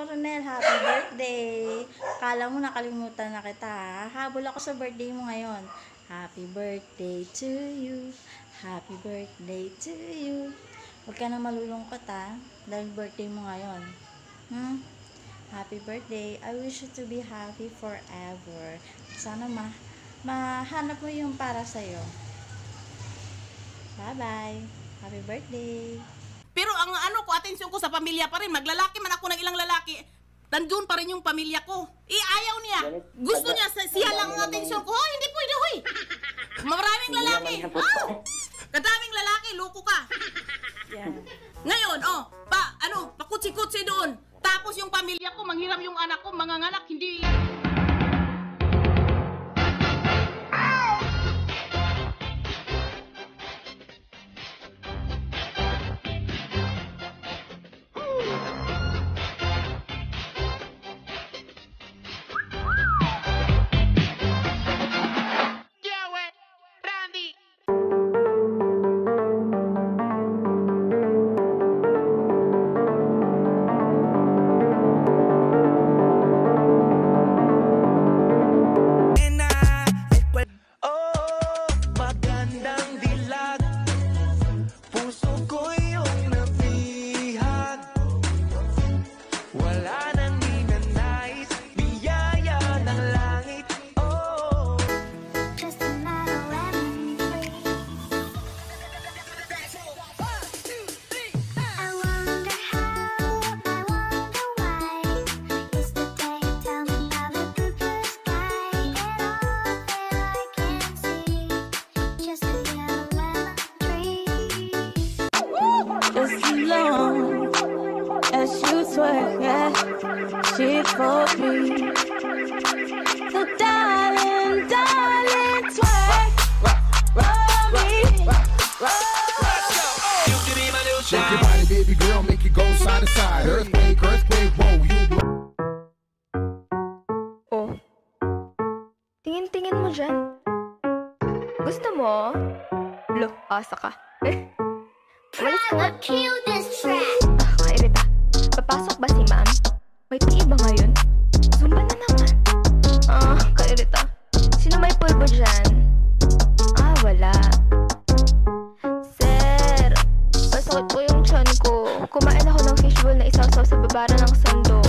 Coronel, happy birthday! Kala mo nakalimutan na kita, ha? Habol ako sa birthday mo ngayon. Happy birthday to you. Happy birthday to you. Huwag ka na malulungkot, ha? Dahil birthday mo ngayon. Happy birthday. I wish you to be happy forever. Sana mahanap mo yung para sa'yo. Bye-bye. Happy birthday. Pero ang atensyon ko sa pamilya pa rin. Maglalaki man ako ng ilang lalaki. Nandun pa rin yung pamilya ko. Ayaw niya. Gusto niya, siya lang ang atensyon ko. Hindi pwede, hoy. Maraming lalaki. Kadaming lalaki, loko ka. Yeah. Ngayon, pakutsi-kutsi doon. Tapos yung pamilya ko, manghiram yung anak ko, manganganak, hindi... As long as you twerk, yeah, she for me. So darling, darling, twerk for me. You can be my new shake your body, baby girl, make it go side to side. Earthquake, whoa, you blow. Oh, tingin-tingin mo dyan. Gusto mo? Lo, asa ka. Kill this track. Kairita, papasok ba si ma'am? May tii ba ngayon? Zumba na naman. Kairita, sino may pulbo dyan? Wala. Sir, masakit po yung tiyan ko. Kumain ako ng fishbowl na isasaw sa babara ng sando.